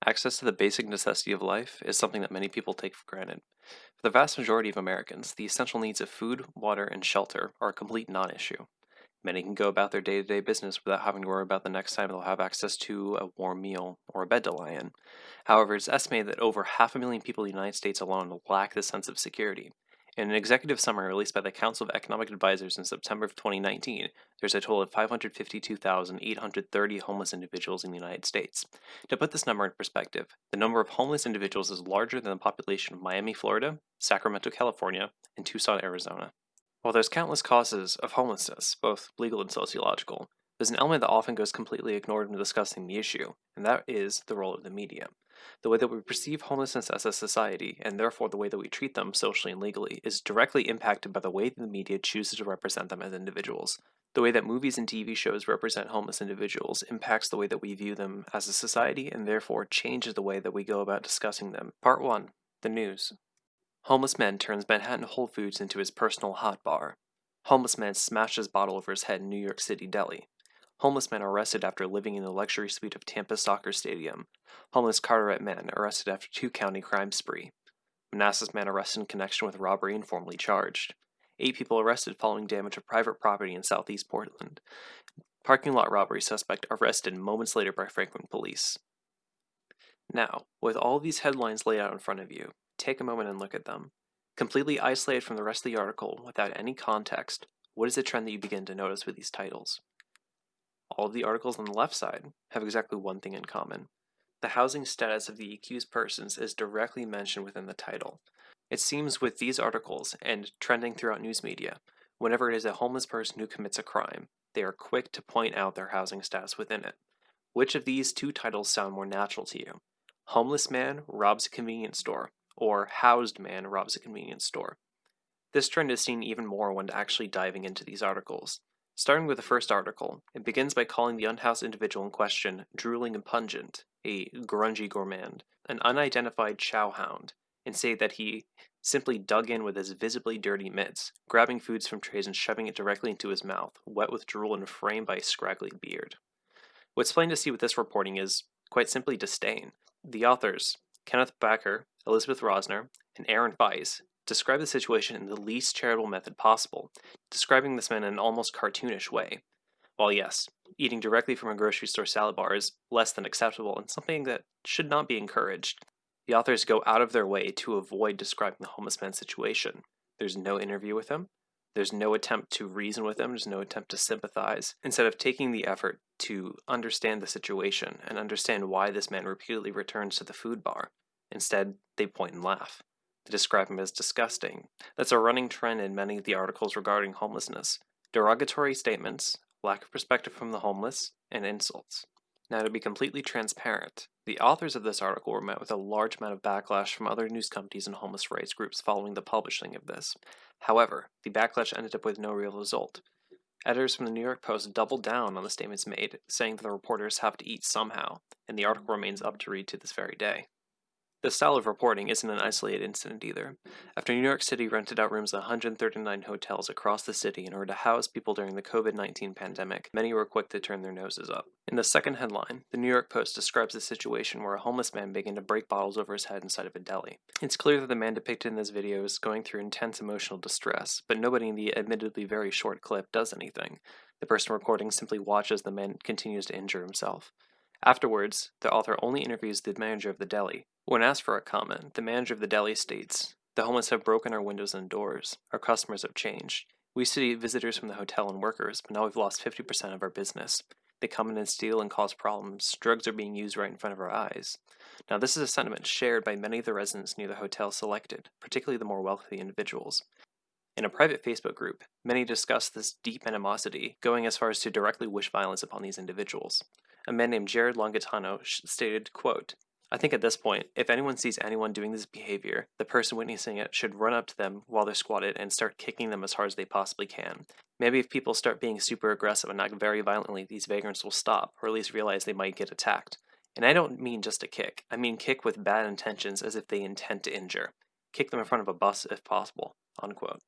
Access to the basic necessity of life is something that many people take for granted. For the vast majority of Americans, the essential needs of food, water, and shelter are a complete non-issue. Many can go about their day-to-day business without having to worry about the next time they'll have access to a warm meal or a bed to lie in. However, it's estimated that over 500,000 people in the United States alone lack this sense of security. In an executive summary released by the Council of Economic Advisors in September of 2019, there's a total of 552,830 homeless individuals in the United States. To put this number in perspective, the number of homeless individuals is larger than the population of Miami, Florida, Sacramento, California, and Tucson, Arizona. While there's countless causes of homelessness, both legal and sociological, there's an element that often goes completely ignored when discussing the issue, and that is the role of the media. The way that we perceive homelessness as a society, and therefore the way that we treat them socially and legally, is directly impacted by the way that the media chooses to represent them as individuals. The way that movies and TV shows represent homeless individuals impacts the way that we view them as a society, and therefore changes the way that we go about discussing them. Part 1. The News. Homeless man turns Manhattan Whole Foods into his personal hot bar. Homeless man smashes bottle over his head in New York City deli. Homeless man arrested after living in the luxury suite of Tampa Soccer Stadium. Homeless Carteret man arrested after 2-county crime spree. Manassas man arrested in connection with robbery and formally charged. 8 people arrested following damage of private property in southeast Portland. Parking lot robbery suspect arrested moments later by Franklin police. Now, with all these headlines laid out in front of you, take a moment and look at them. Completely isolated from the rest of the article, without any context, what is the trend that you begin to notice with these titles? All of the articles on the left side have exactly one thing in common. The housing status of the accused persons is directly mentioned within the title. It seems with these articles, and trending throughout news media, whenever it is a homeless person who commits a crime, they are quick to point out their housing status within it. Which of these two titles sound more natural to you? Homeless man robs a convenience store, or housed man robs a convenience store? This trend is seen even more when actually diving into these articles. Starting with the first article, it begins by calling the unhoused individual in question drooling and pungent, a grungy gourmand, an unidentified chow hound, and say that he simply dug in with his visibly dirty mitts, grabbing foods from trays and shoving it directly into his mouth, wet with drool and framed by a scraggly beard. What's plain to see with this reporting is, quite simply, disdain. The authors, Kenneth Backer, Elizabeth Rosner, and Aaron Weiss, describe the situation in the least charitable method possible, describing this man in an almost cartoonish way. While yes, eating directly from a grocery store salad bar is less than acceptable and something that should not be encouraged, the authors go out of their way to avoid describing the homeless man's situation. There's no interview with him. There's no attempt to reason with him. There's no attempt to sympathize. Instead of taking the effort to understand the situation and understand why this man repeatedly returns to the food bar, instead they point and laugh. They describe him as disgusting. That's a running trend in many of the articles regarding homelessness. Derogatory statements, lack of perspective from the homeless, and insults. Now, to be completely transparent, the authors of this article were met with a large amount of backlash from other news companies and homeless rights groups following the publishing of this. However, the backlash ended up with no real result. Editors from the New York Post doubled down on the statements made, saying that the reporters have to eat somehow, and the article remains up to read to this very day. This style of reporting isn't an isolated incident either. After New York City rented out rooms at 139 hotels across the city in order to house people during the COVID-19 pandemic, many were quick to turn their noses up. In the second headline, the New York Post describes a situation where a homeless man began to break bottles over his head inside of a deli. It's clear that the man depicted in this video is going through intense emotional distress, but nobody in the admittedly very short clip does anything. The person recording simply watches the man continues to injure himself. Afterwards, the author only interviews the manager of the deli. When asked for a comment, the manager of the deli states, "The homeless have broken our windows and doors. Our customers have changed. We used to see visitors from the hotel and workers, but now we've lost 50% of our business. They come in and steal and cause problems. Drugs are being used right in front of our eyes." Now, this is a sentiment shared by many of the residents near the hotel selected, particularly the more wealthy individuals. In a private Facebook group, many discuss this deep animosity, going as far as to directly wish violence upon these individuals. A man named Jared Longatano stated, quote, "I think at this point, if anyone sees anyone doing this behavior, the person witnessing it should run up to them while they're squatted and start kicking them as hard as they possibly can. Maybe if people start being super aggressive and act very violently, these vagrants will stop, or at least realize they might get attacked. And I don't mean just a kick. I mean kick with bad intentions as if they intend to injure. Kick them in front of a bus if possible." Unquote.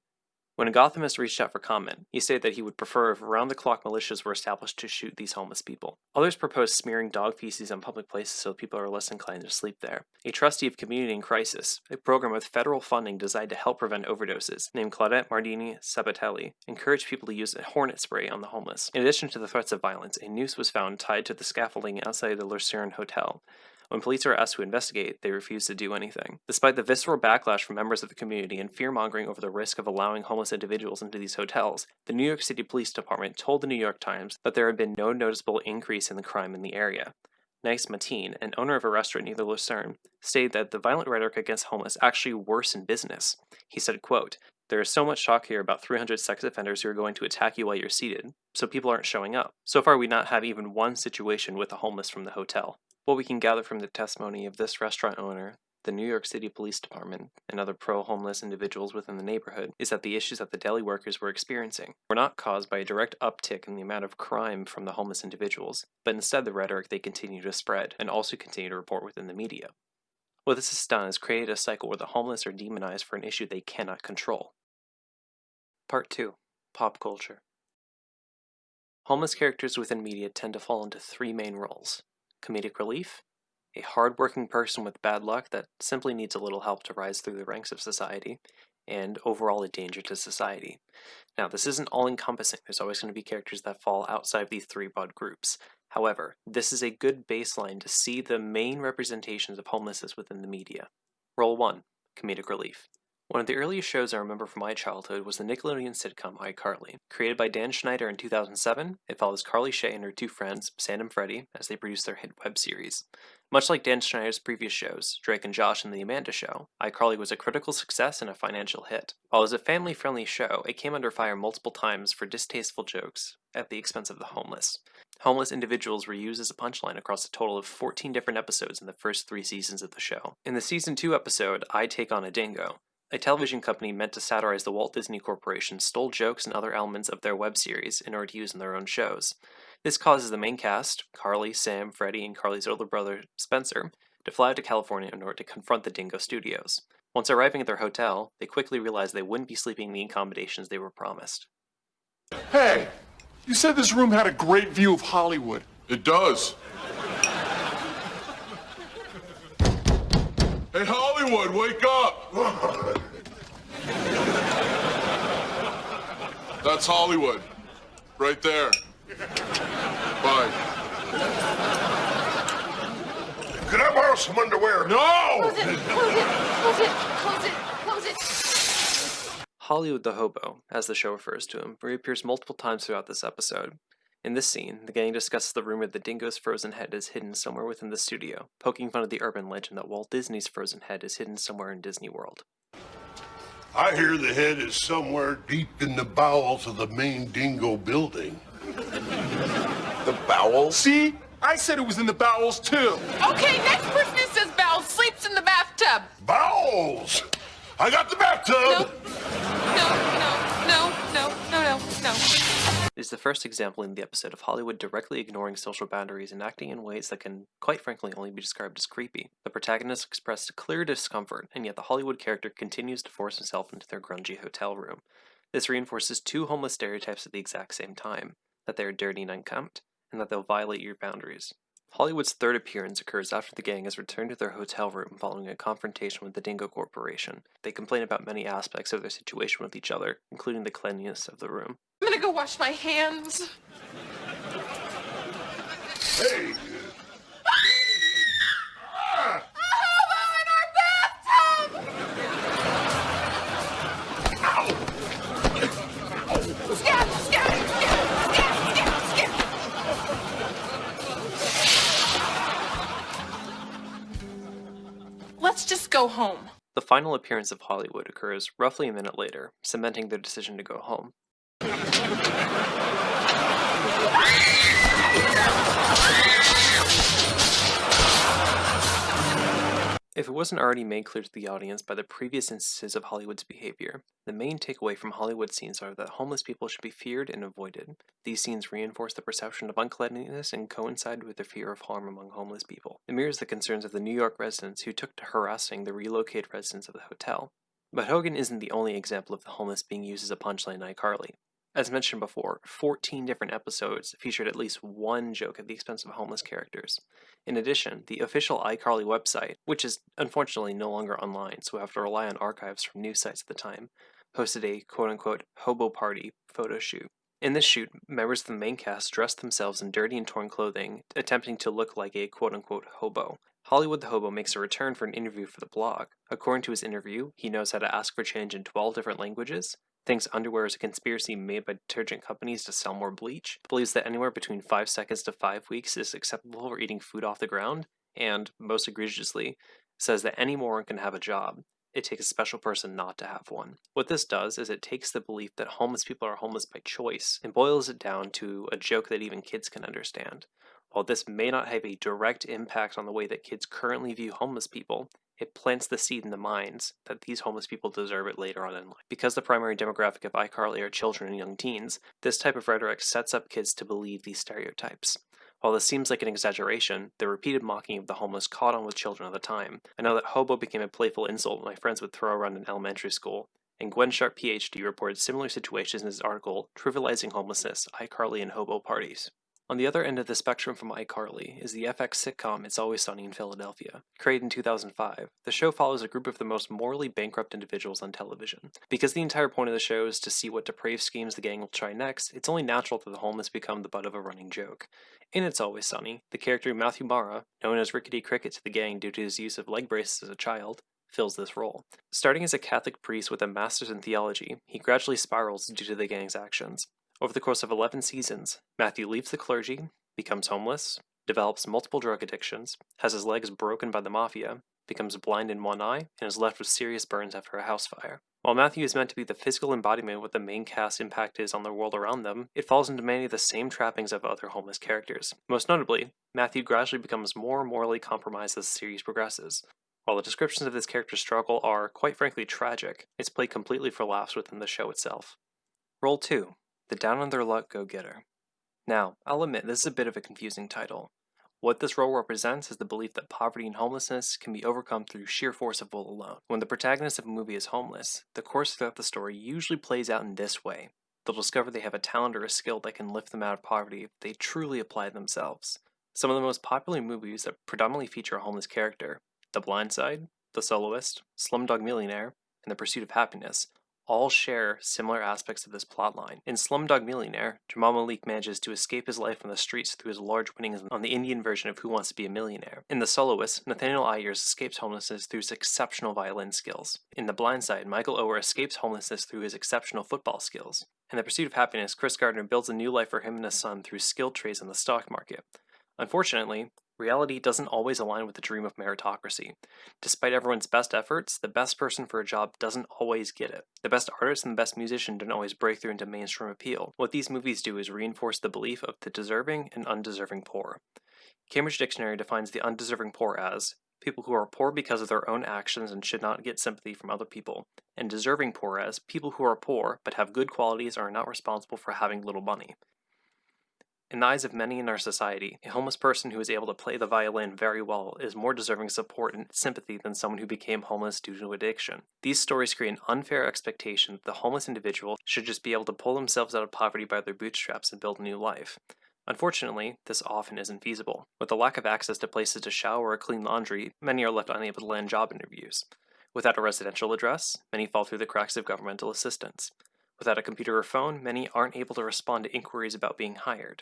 When a Gothamist reached out for comment, he stated that he would prefer if round-the-clock militias were established to shoot these homeless people. Others proposed smearing dog feces on public places so people are less inclined to sleep there. A trustee of Community in Crisis, a program with federal funding designed to help prevent overdoses, named Claudette Mardini Sabatelli, encouraged people to use a hornet spray on the homeless. In addition to the threats of violence, a noose was found tied to the scaffolding outside the Lucerne Hotel. When police were asked to investigate, they refused to do anything. Despite the visceral backlash from members of the community and fear-mongering over the risk of allowing homeless individuals into these hotels, the New York City Police Department told the New York Times that there had been no noticeable increase in the crime in the area. Nice Mateen, an owner of a restaurant near the Lucerne, stated that the violent rhetoric against homeless actually worsened business. He said, quote, "There is so much talk here about 300 sex offenders who are going to attack you while you're seated, so people aren't showing up. So far we not have even one situation with the homeless from the hotel." What we can gather from the testimony of this restaurant owner, the New York City Police Department, and other pro-homeless individuals within the neighborhood is that the issues that the deli workers were experiencing were not caused by a direct uptick in the amount of crime from the homeless individuals, but instead the rhetoric they continue to spread and also continue to report within the media. What this has done is created a cycle where the homeless are demonized for an issue they cannot control. Part 2. Pop culture. Homeless characters within media tend to fall into three main roles: comedic relief, a hard-working person with bad luck that simply needs a little help to rise through the ranks of society, and overall a danger to society. Now, this isn't all-encompassing. There's always going to be characters that fall outside of these three broad groups. However, this is a good baseline to see the main representations of homelessness within the media. Role 1. Comedic relief. One of the earliest shows I remember from my childhood was the Nickelodeon sitcom iCarly. Created by Dan Schneider in 2007, it follows Carly Shay and her two friends, Sam and Freddie, as they produce their hit web series. Much like Dan Schneider's previous shows, Drake and Josh and The Amanda Show, iCarly was a critical success and a financial hit. While it was a family-friendly show, it came under fire multiple times for distasteful jokes at the expense of the homeless. Homeless individuals were used as a punchline across a total of 14 different episodes in the first 3 seasons of the show. In the Season 2 episode, I Take on a Dingo, a television company meant to satirize the Walt Disney Corporation stole jokes and other elements of their web series in order to use in their own shows. This causes the main cast, Carly, Sam, Freddie, and Carly's older brother, Spencer, to fly out to California in order to confront the Dingo Studios. Once arriving at their hotel, they quickly realized they wouldn't be sleeping in the accommodations they were promised. Hey, you said this room had a great view of Hollywood. It does. Hey, Hollywood, wake up! That's Hollywood. Right there. Bye. Could I borrow some underwear? No! Close it, close it, close it, close it, close it. Hollywood the Hobo, as the show refers to him, reappears multiple times throughout this episode. In this scene, the gang discusses the rumor the dingo's frozen head is hidden somewhere within the studio, poking fun at the urban legend that Walt Disney's frozen head is hidden somewhere in Disney World. I hear the head is somewhere deep in the bowels of the main dingo building. The bowels? See? I said it was in the bowels, too. Okay, next person who says bowels sleeps in the bathtub. Bowels! I got the bathtub! No. It is the first example in the episode of Hollywood directly ignoring social boundaries and acting in ways that can, quite frankly, only be described as creepy. The protagonist expressed a clear discomfort, and yet the Hollywood character continues to force himself into their grungy hotel room. This reinforces two homeless stereotypes at the exact same time: that they are dirty and unkempt, and that they'll violate your boundaries. Hollywood's third appearance occurs after the gang has returned to their hotel room following a confrontation with the Dingo Corporation. They complain about many aspects of their situation with each other, including the cleanliness of the room. I'm gonna go wash my hands. Hey! Let's just go home. The final appearance of Hollywood occurs roughly a minute later, cementing their decision to go home. If it wasn't already made clear to the audience by the previous instances of Hollywood's behavior, the main takeaway from Hollywood scenes are that homeless people should be feared and avoided. These scenes reinforce the perception of uncleanliness and coincide with the fear of harm among homeless people. It mirrors the concerns of the New York residents who took to harassing the relocated residents of the hotel. But Hogan isn't the only example of the homeless being used as a punchline in iCarly. As mentioned before, 14 different episodes featured at least one joke at the expense of homeless characters. In addition, the official iCarly website, which is unfortunately no longer online, so we have to rely on archives from news sites at the time, hosted a quote-unquote hobo party photo shoot. In this shoot, members of the main cast dressed themselves in dirty and torn clothing, attempting to look like a quote-unquote hobo. Hollywood the Hobo makes a return for an interview for the blog. According to his interview, he knows how to ask for change in 12 different languages, thinks underwear is a conspiracy made by detergent companies to sell more bleach, believes that anywhere between 5 seconds to 5 weeks is acceptable for eating food off the ground, and, most egregiously, says that any moron can have a job. It takes a special person not to have one. What this does is it takes the belief that homeless people are homeless by choice and boils it down to a joke that even kids can understand. While this may not have a direct impact on the way that kids currently view homeless people, it plants the seed in the minds that these homeless people deserve it later on in life. Because the primary demographic of iCarly are children and young teens, this type of rhetoric sets up kids to believe these stereotypes. While this seems like an exaggeration, the repeated mocking of the homeless caught on with children at the time. I know that hobo became a playful insult my friends would throw around in elementary school, and Gwen Sharp PhD reported similar situations in his article, Trivializing Homelessness, iCarly and Hobo Parties. On the other end of the spectrum from iCarly is the FX sitcom It's Always Sunny in Philadelphia. Created in 2005, the show follows a group of the most morally bankrupt individuals on television. Because the entire point of the show is to see what depraved schemes the gang will try next, it's only natural that the homeless become the butt of a running joke. In It's Always Sunny, the character Matthew Mara, known as Rickety Cricket to the gang due to his use of leg braces as a child, fills this role. Starting as a Catholic priest with a master's in theology, he gradually spirals due to the gang's actions. Over the course of 11 seasons, Matthew leaves the clergy, becomes homeless, develops multiple drug addictions, has his legs broken by the mafia, becomes blind in one eye, and is left with serious burns after a house fire. While Matthew is meant to be the physical embodiment of what the main cast's impact is on the world around them, it falls into many of the same trappings of other homeless characters. Most notably, Matthew gradually becomes more morally compromised as the series progresses. While the descriptions of this character's struggle are, quite frankly, tragic, it's played completely for laughs within the show itself. Role 2. The Down on Their Luck Go-Getter. Now, I'll admit this is a bit of a confusing title. What this role represents is the belief that poverty and homelessness can be overcome through sheer force of will alone. When the protagonist of a movie is homeless, the course throughout the story usually plays out in this way. They'll discover they have a talent or a skill that can lift them out of poverty if they truly apply themselves. Some of the most popular movies that predominantly feature a homeless character, The Blind Side, The Soloist, Slumdog Millionaire, and The Pursuit of Happiness, all share similar aspects of this plotline. In Slumdog Millionaire, Jamal Malik manages to escape his life on the streets through his large winnings on the Indian version of Who Wants to Be a Millionaire. In The Soloist, Nathaniel Ayers escapes homelessness through his exceptional violin skills. In The Blind Side, Michael Oher escapes homelessness through his exceptional football skills. In The Pursuit of Happiness, Chris Gardner builds a new life for him and his son through skilled trades in the stock market. Unfortunately, reality doesn't always align with the dream of meritocracy. Despite everyone's best efforts, the best person for a job doesn't always get it. The best artist and the best musician don't always break through into mainstream appeal. What these movies do is reinforce the belief of the deserving and undeserving poor. Cambridge Dictionary defines the undeserving poor as people who are poor because of their own actions and should not get sympathy from other people, and deserving poor as people who are poor but have good qualities and are not responsible for having little money. In the eyes of many in our society, a homeless person who is able to play the violin very well is more deserving of support and sympathy than someone who became homeless due to addiction. These stories create an unfair expectation that the homeless individual should just be able to pull themselves out of poverty by their bootstraps and build a new life. Unfortunately, this often isn't feasible. With the lack of access to places to shower or clean laundry, many are left unable to land job interviews. Without a residential address, many fall through the cracks of governmental assistance. Without a computer or phone, many aren't able to respond to inquiries about being hired.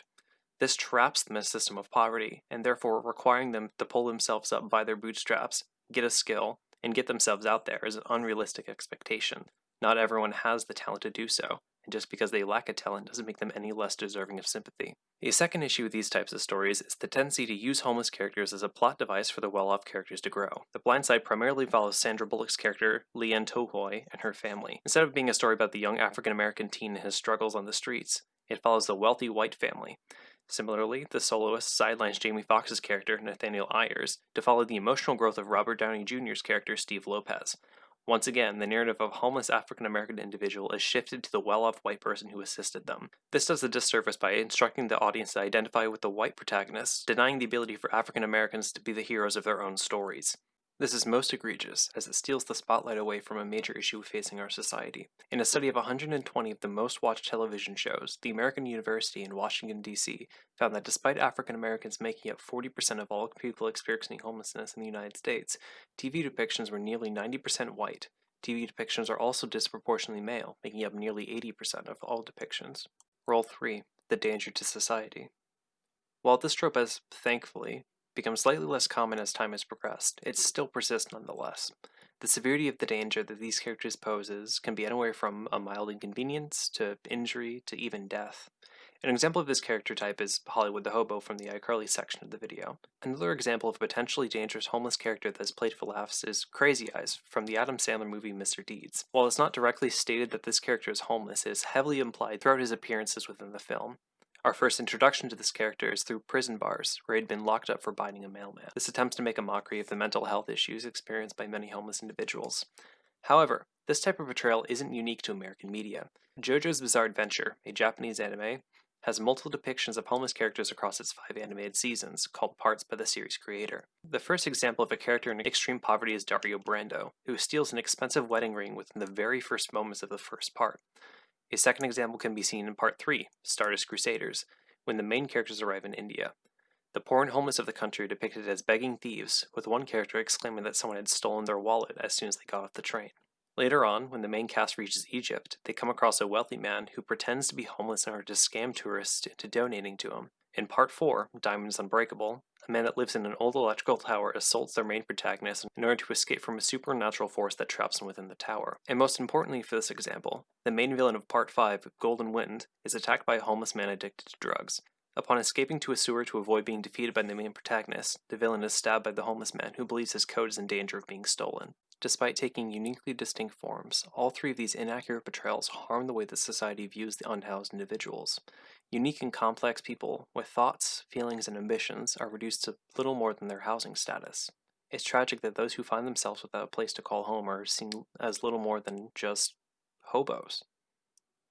This traps them in a system of poverty, and therefore requiring them to pull themselves up by their bootstraps, get a skill, and get themselves out there is an unrealistic expectation. Not everyone has the talent to do so, and just because they lack a talent doesn't make them any less deserving of sympathy. A second issue with these types of stories is the tendency to use homeless characters as a plot device for the well-off characters to grow. The Blind Side primarily follows Sandra Bullock's character, Leanne Tohoy, and her family. Instead of being a story about the young African-American teen and his struggles on the streets, it follows the wealthy white family. Similarly, The Soloist sidelines Jamie Foxx's character, Nathaniel Ayers, to follow the emotional growth of Robert Downey Jr.'s character, Steve Lopez. Once again, the narrative of a homeless African-American individual is shifted to the well-off white person who assisted them. This does a disservice by instructing the audience to identify with the white protagonists, denying the ability for African-Americans to be the heroes of their own stories. This is most egregious, as it steals the spotlight away from a major issue facing our society. In a study of 120 of the most watched television shows, the American University in Washington, D.C. found that despite African Americans making up 40% of all people experiencing homelessness in the United States, TV depictions were nearly 90% white. TV depictions are also disproportionately male, making up nearly 80% of all depictions. Role 3. The danger to society. While this trope has, thankfully, become slightly less common as time has progressed, it still persists nonetheless. The severity of the danger that these characters poses can be anywhere from a mild inconvenience to injury to even death. An example of this character type is Hollywood the Hobo from the iCarly section of the video. Another example of a potentially dangerous homeless character that is played for laughs is Crazy Eyes from the Adam Sandler movie Mr. Deeds. While it's not directly stated that this character is homeless, it is heavily implied throughout his appearances within the film. Our first introduction to this character is through prison bars, where he had been locked up for biting a mailman. This attempts to make a mockery of the mental health issues experienced by many homeless individuals. However, this type of portrayal isn't unique to American media. JoJo's Bizarre Adventure, a Japanese anime, has multiple depictions of homeless characters across its 5 animated seasons, called parts by the series creator. The first example of a character in extreme poverty is Dario Brando, who steals an expensive wedding ring within the very first moments of the first part. A second example can be seen in Part 3, Stardust Crusaders, when the main characters arrive in India. The poor and homeless of the country are depicted as begging thieves, with one character exclaiming that someone had stolen their wallet as soon as they got off the train. Later on, when the main cast reaches Egypt, they come across a wealthy man who pretends to be homeless in order to scam tourists into donating to him. In Part 4, Diamonds Unbreakable, a man that lives in an old electrical tower assaults their main protagonist in order to escape from a supernatural force that traps him within the tower. And most importantly for this example, the main villain of Part 5, Golden Wind, is attacked by a homeless man addicted to drugs. Upon escaping to a sewer to avoid being defeated by the main protagonist, the villain is stabbed by the homeless man who believes his code is in danger of being stolen. Despite taking uniquely distinct forms, all 3 of these inaccurate portrayals harm the way that society views the unhoused individuals. Unique and complex people with thoughts, feelings, and ambitions are reduced to little more than their housing status. It's tragic that those who find themselves without a place to call home are seen as little more than just hobos.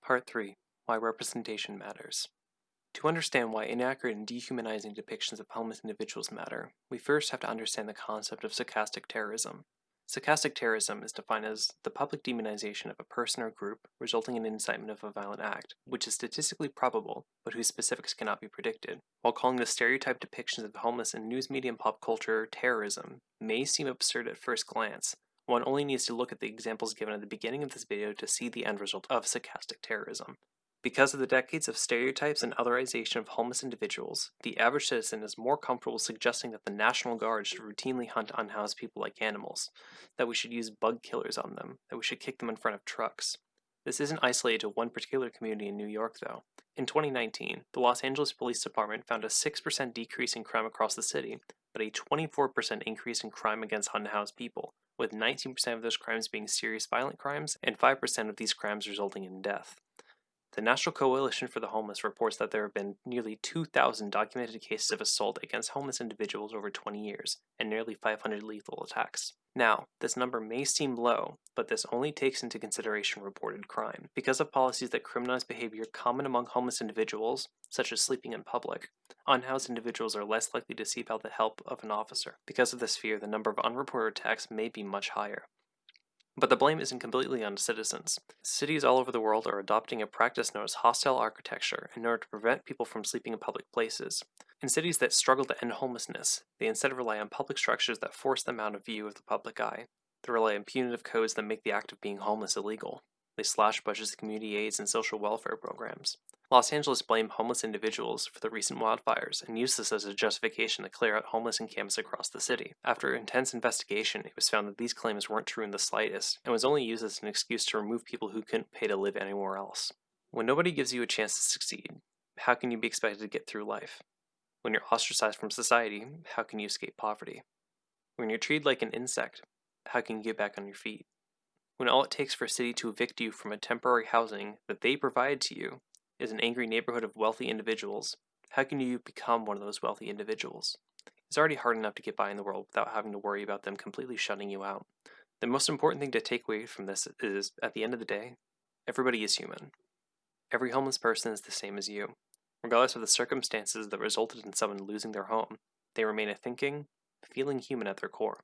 Part 3. Why Representation Matters. To understand why inaccurate and dehumanizing depictions of homeless individuals matter, we first have to understand the concept of stochastic terrorism. Stochastic terrorism is defined as the public demonization of a person or group resulting in incitement of a violent act, which is statistically probable, but whose specifics cannot be predicted. While calling the stereotyped depictions of the homeless in news media and pop culture terrorism may seem absurd at first glance, one only needs to look at the examples given at the beginning of this video to see the end result of stochastic terrorism. Because of the decades of stereotypes and otherization of homeless individuals, the average citizen is more comfortable suggesting that the National Guard should routinely hunt unhoused people like animals, that we should use bug killers on them, that we should kick them in front of trucks. This isn't isolated to one particular community in New York, though. In 2019, the Los Angeles Police Department found a 6% decrease in crime across the city, but a 24% increase in crime against unhoused people, with 19% of those crimes being serious violent crimes and 5% of these crimes resulting in death. The National Coalition for the Homeless reports that there have been nearly 2,000 documented cases of assault against homeless individuals over 20 years, and nearly 500 lethal attacks. Now, this number may seem low, but this only takes into consideration reported crime. Because of policies that criminalize behavior common among homeless individuals, such as sleeping in public, unhoused individuals are less likely to seek out the help of an officer. Because of this fear, the number of unreported attacks may be much higher. But the blame isn't completely on citizens. Cities all over the world are adopting a practice known as hostile architecture in order to prevent people from sleeping in public places. In cities that struggle to end homelessness, they instead rely on public structures that force them out of view of the public eye. They rely on punitive codes that make the act of being homeless illegal. They slash budgets to community aids and social welfare programs. Los Angeles blamed homeless individuals for the recent wildfires and used this as a justification to clear out homeless encampments across the city. After intense investigation, it was found that these claims weren't true in the slightest, and was only used as an excuse to remove people who couldn't pay to live anywhere else. When nobody gives you a chance to succeed, how can you be expected to get through life? When you're ostracized from society, how can you escape poverty? When you're treated like an insect, how can you get back on your feet? When all it takes for a city to evict you from a temporary housing that they provide to you is an angry neighborhood of wealthy individuals, how can you become one of those wealthy individuals? It's already hard enough to get by in the world without having to worry about them completely shutting you out. The most important thing to take away from this is, at the end of the day, everybody is human. Every homeless person is the same as you. Regardless of the circumstances that resulted in someone losing their home, they remain a thinking, feeling human at their core.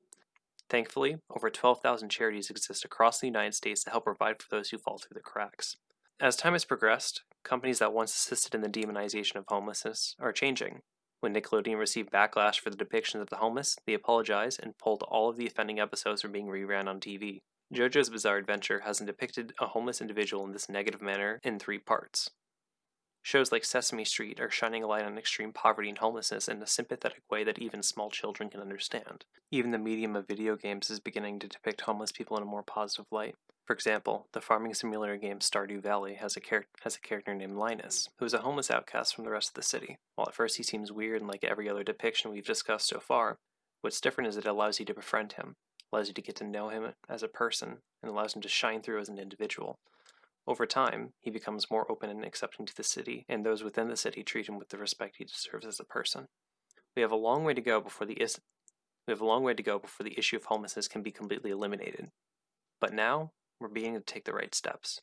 Thankfully, over 12,000 charities exist across the United States to help provide for those who fall through the cracks. As time has progressed, companies that once assisted in the demonization of homelessness are changing. When Nickelodeon received backlash for the depictions of the homeless, they apologized and pulled all of the offending episodes from being rerun on TV. JoJo's Bizarre Adventure has depicted a homeless individual in this negative manner in 3 parts. Shows like Sesame Street are shining a light on extreme poverty and homelessness in a sympathetic way that even small children can understand. Even the medium of video games is beginning to depict homeless people in a more positive light. For example, the farming simulator game Stardew Valley has a character named Linus, who is a homeless outcast from the rest of the city. While at first he seems weird and like every other depiction we've discussed so far, what's different is it allows you to befriend him, allows you to get to know him as a person, and allows him to shine through as an individual. Over time, he becomes more open and accepting to the city, and those within the city treat him with the respect he deserves as a person. We have a long way to go before the issue of homelessness can be completely eliminated. But now, we're beginning to take the right steps.